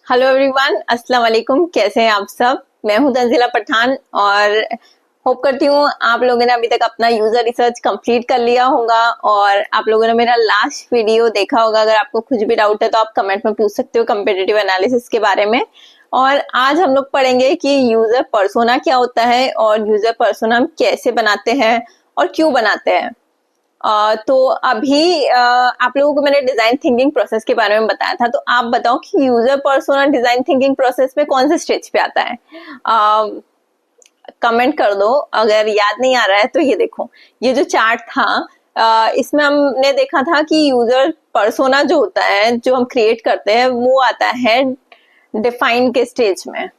Hello everyone, अस्सलाम वालेकुम। कैसे हैं आप सब? मैं हूं तंजीला पठान और होप करती हूँ आप लोगों ने अभी तक अपना यूजर रिसर्च कंप्लीट कर लिया होगा और आप लोगों ने मेरा लास्ट वीडियो देखा होगा। अगर आपको कुछ भी डाउट है तो आप कमेंट में पूछ सकते हो कंपेटिटिव एनालिसिस के बारे में। और आज हम लोग पढ़ेंगे कि यूजर पर्सोना क्या होता है और यूजर पर्सोना हम कैसे बनाते हैं और क्यों बनाते हैं। तो अभी आप लोगों को मैंने डिजाइन थिंकिंग प्रोसेस के बारे में बताया था, तो आप बताओ कि user persona design thinking process में कौन से स्टेज पे आता है। कमेंट कर दो अगर याद नहीं आ रहा है तो। ये देखो, ये जो चार्ट था इसमें हमने देखा था कि यूजर पर्सोना जो होता है, जो हम क्रिएट करते हैं, वो आता है डिफाइन के स्टेज में।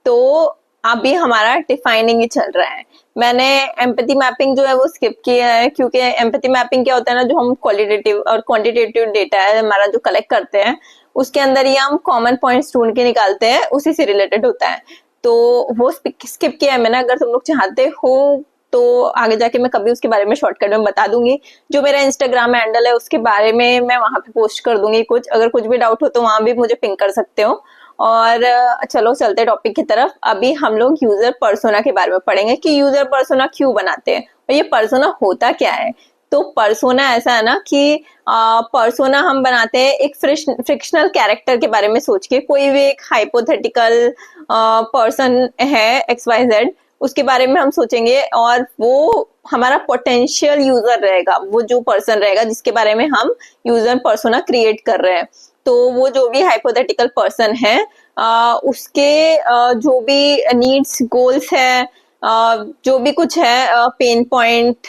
तो अभी हमारा डिफाइनिंग ही चल रहा है। मैंने एम्पैथी मैपिंग जो है वो स्किप किया है, क्योंकि एम्पैथी मैपिंग क्या होता है ना, जो हम क्वालिटेटिव और क्वांटिटेटिव डेटा है हमारा जो कलेक्ट करते हैं, उसके अंदर ही हम कॉमन पॉइंट्स ढूंढ के निकालते हैं, उसी से रिलेटेड होता है। तो वो स्किप किया है मैंने। अगर तुम लोग चाहते हो तो आगे जाके मैं कभी उसके बारे में शॉर्टकट में बता दूंगी। जो मेरा इंस्टाग्राम हैंडल है उसके बारे में मैं वहां पे पोस्ट कर दूंगी कुछ। अगर कुछ भी डाउट हो तो वहां भी मुझे पिंग कर सकते हो। और चलो चलते टॉपिक की तरफ। अभी हम लोग यूजर पर्सोना के बारे में पढ़ेंगे कि यूजर पर्सोना क्यों बनाते हैं और ये पर्सोना होता क्या है। तो पर्सोना ऐसा है ना कि पर्सोना हम बनाते हैं एक फ्रिक्शनल कैरेक्टर के बारे में सोच के। कोई भी एक हाइपोथेटिकल पर्सन है XYZ, उसके बारे में हम सोचेंगे और वो हमारा पोटेंशियल यूजर रहेगा, वो जो पर्सन रहेगा जिसके बारे में हम यूजर पर्सोना क्रिएट कर रहे हैं। तो वो जो भी हाइपोथेटिकल पर्सन है उसके जो भी नीड्स गोल्स है, जो भी कुछ है, पेन पॉइंट,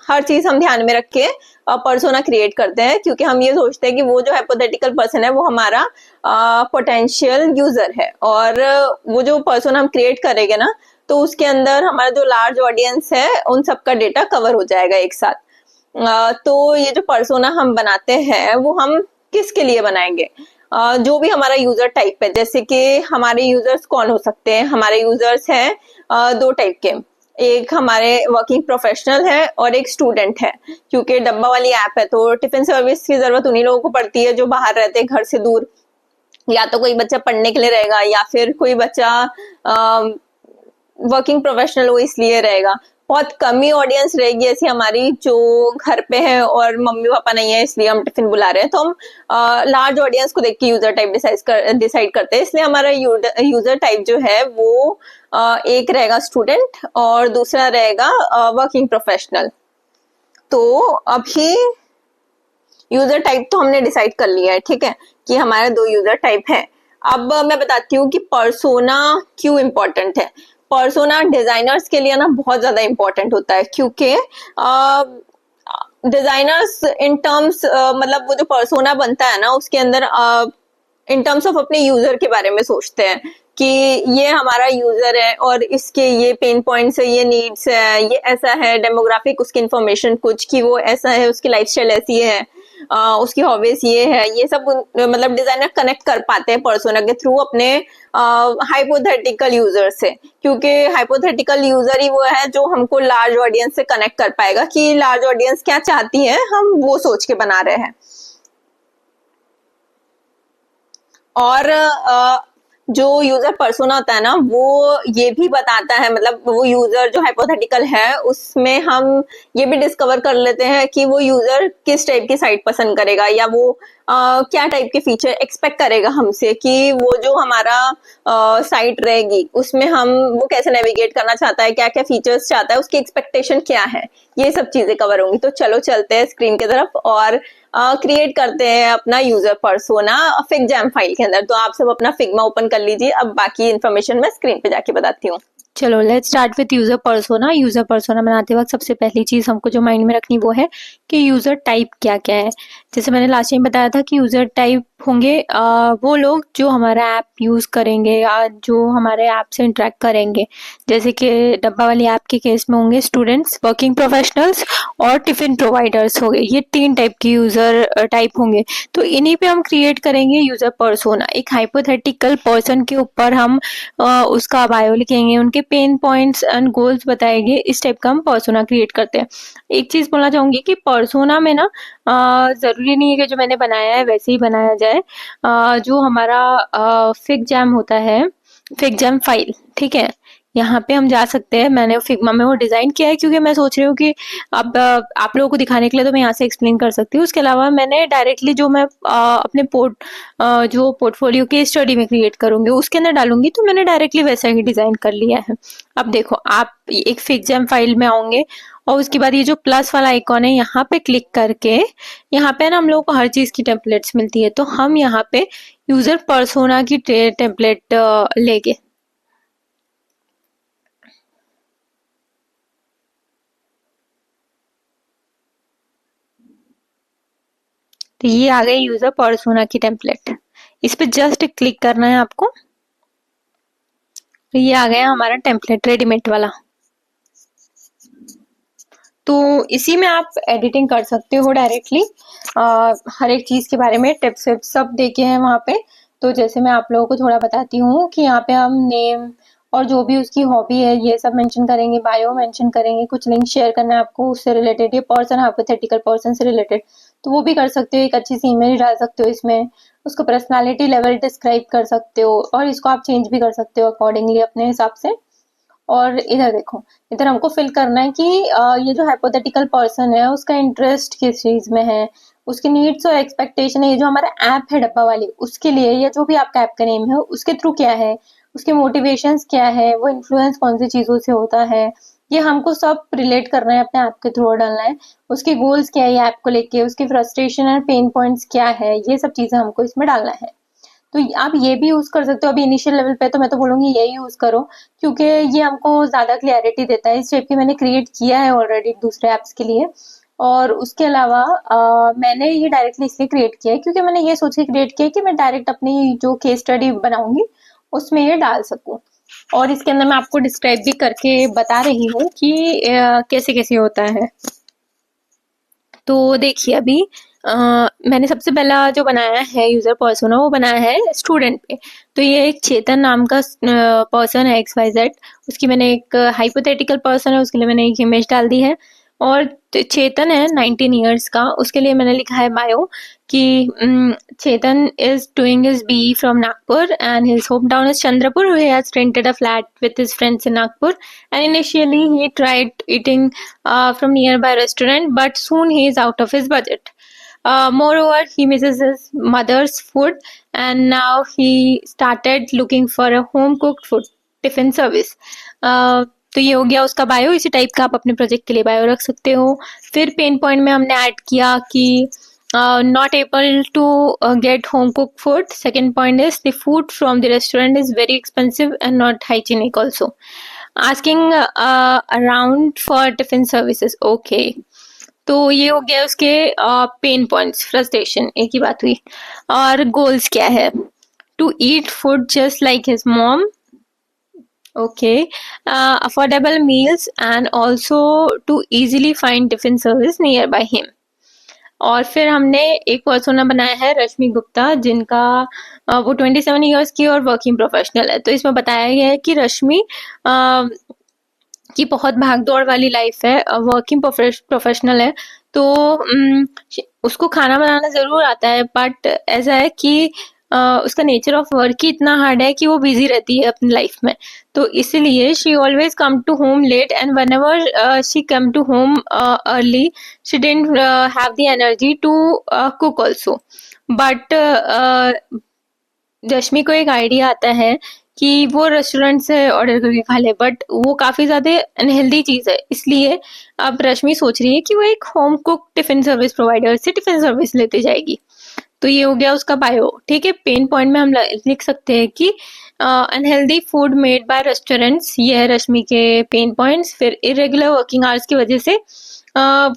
हर चीज हम ध्यान में रख के पर्सोना क्रिएट करते हैं, क्योंकि हम ये सोचते हैं कि वो जो हाइपोथेटिकल पर्सन है वो हमारा पोटेंशियल यूजर है। और वो जो पर्सोना हम क्रिएट करेंगे ना, तो उसके अंदर हमारा जो लार्ज ऑडियंस है उन सबका डेटा कवर हो जाएगा एक साथ। तो ये जो पर्सोना हम बनाते हैं वो हम किसके लिए बनाएंगे? जो भी हमारा यूजर टाइप है, जैसे कि हमारे यूजर्स कौन हो सकते हैं। हमारे यूजर्स हैं दो टाइप के। एक हमारे वर्किंग प्रोफेशनल है और एक स्टूडेंट है। क्योंकि डब्बा वाली ऐप है तो टिफिन सर्विस की जरूरत उन्हीं लोगों को पड़ती है जो बाहर रहते हैं, घर से दूर। या तो कोई बच्चा पढ़ने के लिए रहेगा या फिर कोई बच्चा वर्किंग प्रोफेशनल वो इसलिए रहेगा। बहुत कम ही ऑडियंस रहेगी ऐसी हमारी जो घर पे है और मम्मी पापा नहीं है इसलिए हम टिफिन बुला रहे हैं। तो हम लार्ज ऑडियंस को देख के यूजर टाइप डिसाइड करते हैं। इसलिए हमारा यूजर टाइप जो है वो एक रहेगा स्टूडेंट और दूसरा रहेगा वर्किंग प्रोफेशनल। तो अभी यूजर टाइप तो हमने डिसाइड कर लिया है, ठीक है, कि हमारे दो यूजर टाइप है। अब मैं बताती हूँ कि पर्सोना क्यों इम्पोर्टेंट है। पर्सोना डिजाइनर्स के लिए ना बहुत ज्यादा इम्पोर्टेंट होता है, क्योंकि डिजाइनर्स इन टर्म्स मतलब वो जो पर्सोना बनता है ना उसके अंदर इन टर्म्स ऑफ अपने यूजर के बारे में सोचते हैं कि ये हमारा यूजर है और इसके ये पेन पॉइंट्स है, ये नीड्स है, ये ऐसा है, डेमोग्राफिक उसकी इंफॉर्मेशन कुछ कि वो ऐसा है, उसकी लाइफस्टाइल ऐसी है, उसकी हॉबीज ये है। ये सब मतलब डिजाइनर कनेक्ट कर पाते हैं पर्सोना के थ्रू अपने हाइपोथेटिकल यूजर से, क्योंकि हाइपोथेटिकल यूजर ही वो है जो हमको लार्ज ऑडियंस से कनेक्ट कर पाएगा कि लार्ज ऑडियंस क्या चाहती है, हम वो सोच के बना रहे हैं। और जो यूजर पर्सोना होता है ना वो ये भी बताता है, मतलब वो यूजर जो हाइपोथेटिकल है उसमें हम ये भी डिस्कवर कर लेते हैं कि वो यूजर किस टाइप की साइट पसंद करेगा या वो क्या टाइप के फीचर एक्सपेक्ट करेगा हमसे, कि वो जो हमारा साइट रहेगी उसमें हम वो कैसे नेविगेट करना चाहता है, क्या क्या फीचर्स चाहता है, उसकी एक्सपेक्टेशन क्या है, ये सब चीजें कवर होंगी। तो चलो चलते हैं स्क्रीन की तरफ और क्रिएट करते हैं अपना यूजर पर्सोना फिगजैम फाइल के अंदर। तो आप सब अपना फिग्मा ओपन कर लीजिए। अब बाकी इन्फॉर्मेशन मैं स्क्रीन पे जाके बताती हूँ। चलो let's start with user persona. User persona बनाते वक्त सबसे पहली चीज हमको जो माइंड में रखनी वो है कि यूजर टाइप क्या क्या है। जैसे मैंने लास्ट टाइम बताया था कि यूजर टाइप होंगे वो लोग जो हमारा ऐप यूज करेंगे या जो हमारे ऐप से इंटरेक्ट करेंगे। जैसे कि डब्बा वाली ऐप के केस में होंगे स्टूडेंट्स, वर्किंग प्रोफेशनल्स और टिफिन प्रोवाइडर्स हो गए। ये 3 टाइप की यूजर टाइप होंगे। तो इन्हीं पे हम क्रिएट करेंगे यूजर पर्सोना। एक हाइपोथेटिकल पर्सन के ऊपर हम उसका बायो लिखेंगे, उनके पेन पॉइंट्स एंड गोल्स बताए गए, इस टाइप का हम पर्सोना क्रिएट करते हैं। एक चीज बोलना चाहूंगी कि पर्सोना में ना जरूरी नहीं है कि जो मैंने बनाया है वैसे ही बनाया जाए। जो हमारा फिग जैम होता है, फिग जैम फाइल, ठीक है, यहाँ पे हम जा सकते हैं। मैंने फिग्मा में वो डिजाइन किया है क्योंकि मैं सोच रही हूँ कि अब आप लोगों को दिखाने के लिए तो मैं यहाँ से एक्सप्लेन कर सकती हूँ। उसके अलावा मैंने डायरेक्टली जो मैं अपने जो पोर्टफोलियो के स्टडी में क्रिएट करूंगी उसके अंदर डालूंगी, तो मैंने डायरेक्टली वैसा ही डिजाइन कर लिया है। अब देखो, आप एक फिक्जैम फाइल में आओगे और उसके बाद ये जो प्लस वाला आइकॉन है यहाँ पे क्लिक करके, यहाँ पे ना हम लोगों को हर चीज की टेम्पलेट्स मिलती है, तो हम यहाँ पे यूजर पर्सोना की टेम्पलेट लेंगे। तो ये आ गई यूजर पर्सोना की टेम्पलेट, इस पे जस्ट क्लिक करना है आपको। तो ये आ गया हमारा टेम्पलेट रेडीमेड वाला। तो इसी में आप एडिटिंग कर सकते हो डायरेक्टली। हर एक चीज के बारे में टिप्स विप्स सब देखे हैं वहाँ पे। तो जैसे मैं आप लोगों को थोड़ा बताती हूँ कि यहाँ पे हम नेम और जो भी उसकी हॉबी है ये सब मेंशन करेंगे, बायो मेंशन करेंगे, कुछ लिंक शेयर करना है आपको उससे रिलेटेड, ये पर्सन हाइपोथेटिकल पर्सन से रिलेटेड, तो वो भी कर सकते हो। एक अच्छी सी इमेज डाल सकते हो इसमें, उसको पर्सनालिटी लेवल डिस्क्राइब कर सकते हो और इसको आप चेंज भी कर सकते हो अकॉर्डिंगली अपने हिसाब से। और इधर देखो, इधर हमको फिल करना है कि ये जो हाइपोथेटिकल पर्सन है उसका इंटरेस्ट किस चीज में है, उसकी नीड्स और एक्सपेक्टेशन है, ये जो हमारा ऐप है डब्बा वाली उसके लिए, या जो भी आपका ऐप का नेम है उसके थ्रू क्या है, उसके मोटिवेशंस क्या है, वो इन्फ्लुएंस कौन सी चीजों से होता है, ये हमको सब रिलेट करना है, अपने ऐप के थ्रू डालना है। उसके गोल्स क्या है ये ऐप को लेके, उसकी फ्रस्ट्रेशन और पेन पॉइंट्स क्या है, ये सब चीजें हमको इसमें डालना है। तो आप ये भी यूज कर सकते हो। अभी इनिशियल लेवल पे तो मैं तो बोलूंगी यही यूज करो, क्योंकि ये हमको ज्यादा क्लियरिटी देता है। इस टाइप की मैंने क्रिएट किया है ऑलरेडी दूसरे ऐप्स के लिए। और उसके अलावा मैंने ये डायरेक्टली इसलिए क्रिएट किया है क्योंकि मैंने ये सोच के क्रिएट किया है कि मैं डायरेक्ट अपनी जो केस स्टडी बनाऊंगी उसमें ये डाल सकूं। और इसके अंदर मैं आपको डिस्क्राइब भी करके बता रही हूँ कि कैसे कैसे होता है। तो देखिए अभी मैंने सबसे पहला जो बनाया है यूजर पर्सोना वो बनाया है स्टूडेंट पे। तो ये एक चेतन नाम का पर्सन है XYZ, उसकी मैंने एक हाइपोथेटिकल पर्सन है उसके लिए मैंने एक इमेज डाल दी है। और चेतन है 19 ईयर्स का, उसके लिए मैंने लिखा है बायो कि Chetan is doing his BE from Nagpur and his home town is Chandrapur. He has rented a flat with his friends in Nagpur and initially he tried eating from nearby restaurant, but soon he is out of his budget. Moreover, he misses his mother's food and now he started looking for a home cooked food tiffin service. तो ये हो गया उसका bio. इसी type का आप अपने project के लिए बायो रख सकते हो। फिर पेन पॉइंट में हमने ऐड किया कि not able to get home cooked food. Second point is the food from the restaurant is very expensive and not hygienic also. Asking around for tiffin services. Okay. तो ये हो गया उसके pen points, frustration, एक ही बात हुई। और goals क्या है? To eat food just like his mom, okay, affordable meals and also to easily find tiffin service near by him. और फिर हमने एक पर्सोना बनाया है रश्मि गुप्ता, जिनका वो 27 ईयर्स की और वर्किंग प्रोफेशनल है। तो इसमें बताया गया है कि रश्मि की बहुत भाग दौड़ वाली लाइफ है, वर्किंग प्रोफेशनल है, तो उसको खाना बनाना जरूर आता है, बट ऐसा है कि उसका नेचर ऑफ वर्क ही इतना हार्ड है कि वो बिजी रहती है अपनी लाइफ में। तो इसलिए she always come to home late and whenever she come to home early she didn't have the energy to cook also. But Rashmi को एक आइडिया आता है कि वो रेस्टोरेंट से ऑर्डर करके खा ले, बट वो काफी ज्यादा अनहेल्दी चीज है। इसलिए अब रश्मि सोच रही है कि वो एक home cook tiffin service provider से टिफिन सर्विस लेती जाएगी। तो ये हो गया उसका बायो। ठीक है, पेन पॉइंट में हम लिख सकते हैं कि unhealthy food made by restaurants, ये है रश्मि के पेन पॉइंट्स। फिर इरेगुलर वर्किंग आवर्स की वजह से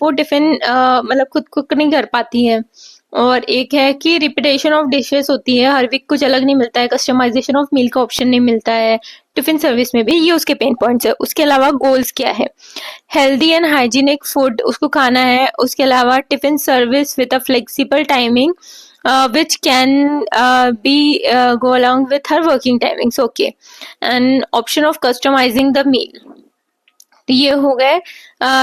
वो टिफिन मतलब खुद कुक नहीं कर पाती है। और एक है कि रिपीटेशन ऑफ डिशेस होती है, हर वीक कुछ अलग नहीं मिलता है, कस्टमाइजेशन ऑफ मील का ऑप्शन नहीं मिलता है टिफिन सर्विस में भी। ये उसके पेन पॉइंट्स है। उसके अलावा गोल्स क्या है? हेल्दी एंड हाइजीनिक फूड उसको खाना है। उसके अलावा tiffin service with a flexible timing which can be go along with her working timings. Okay, and option of customizing the meal. ये हो गए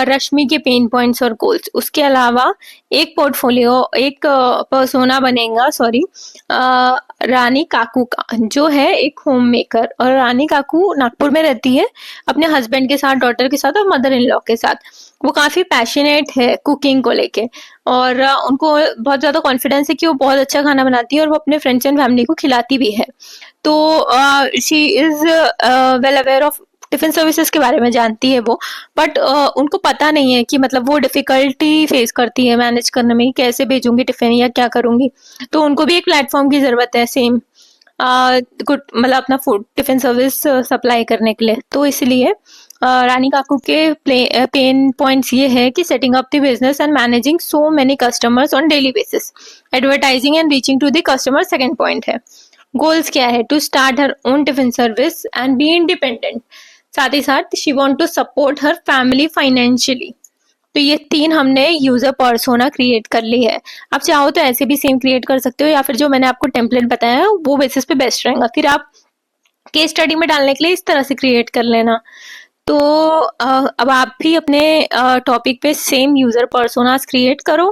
रश्मि के पेन पॉइंट्स और गोल्स। उसके अलावा एक पोर्टफोलियो, एक पर्सोना बनेगा, सॉरी, रानी काकू का, जो है एक होम मेकर। और रानी काकू नागपुर में रहती है अपने हस्बैंड के साथ, डॉटर के साथ और मदर इन लॉ के साथ। वो काफी पैशनेट है कुकिंग को लेके, और उनको बहुत ज्यादा कॉन्फिडेंस है कि वो बहुत अच्छा खाना बनाती है और वो अपने फ्रेंड्स एंड फैमिली को खिलाती भी है। तो she is well aware of tiffin services के बारे में जानती है वो, बट उनको पता नहीं है कि मतलब वो डिफिकल्टी फेस करती है मैनेज करने में, कैसे भेजूंगी टिफिन या क्या करूंगी। तो उनको भी एक प्लेटफॉर्म की जरूरत है सेम गुड, मतलब अपना फूड टिफिन सर्विस सप्लाई करने के लिए। तो इसलिए रानी काकू के पेन पॉइंट्स ये है कि setting up the business and managing so many customers on daily basis, advertising and reaching to the customer second point है। गोल्स क्या है? To start her own tiffin service and be independent. साथ ही साथ she want to support her family financially. तो ये 3 हमने user persona create कर ली है। आप चाहो तो ऐसे भी सेम क्रिएट कर सकते हो, या फिर जो मैंने आपको टेम्पलेट बताया है वो बेसिस पे बेस्ट रहेगा। फिर आप केस स्टडी में डालने के लिए इस तरह से क्रिएट कर लेना। तो अब आप भी अपने टॉपिक पे सेम यूजर पर्सोनास क्रिएट करो,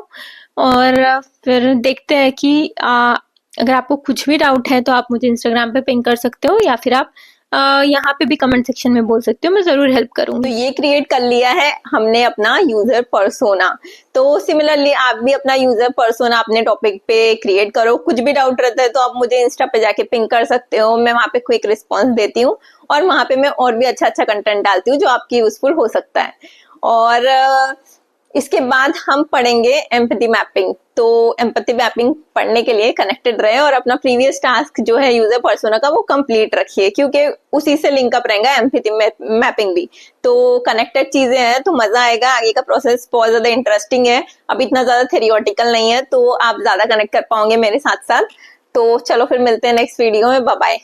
और फिर देखते हैं कि अगर आपको कुछ भी डाउट है तो आप मुझे इंस्टाग्राम पे पिंग कर सकते हो, या फिर आप यहाँ पे भी कमेंट सेक्शन में बोल सकते हो, मैं जरूर हेल्प करूंगी। तो ये क्रिएट कर लिया है हमने अपना यूजर पर्सोना। तो सिमिलरली आप भी अपना यूजर पर्सोना अपने टॉपिक पे क्रिएट करो। कुछ भी डाउट रहता है तो आप मुझे इंस्टा पे जाके पिंग कर सकते हो, मैं वहां पे क्विक रिस्पॉन्स देती हूँ, और वहां पे मैं और भी अच्छा अच्छा कंटेंट डालती हूँ जो आपकी यूजफुल हो सकता है। और इसके बाद हम पढ़ेंगे एम्पैथी मैपिंग। तो एम्पैथी मैपिंग पढ़ने के लिए कनेक्टेड रहे और अपना प्रीवियस टास्क जो है यूजर पर्सोना का वो कंप्लीट रखिए, क्योंकि उसी से लिंक अप रहेगा एम्पैथी मैपिंग भी। तो कनेक्टेड चीजें हैं तो मजा आएगा। आगे का प्रोसेस बहुत ज्यादा इंटरेस्टिंग है, अब इतना ज्यादा थ्योरेटिकल नहीं है, तो आप ज्यादा कनेक्ट कर पाओगे मेरे साथ साथ। तो चलो फिर मिलते हैं नेक्स्ट वीडियो में। Bye bye.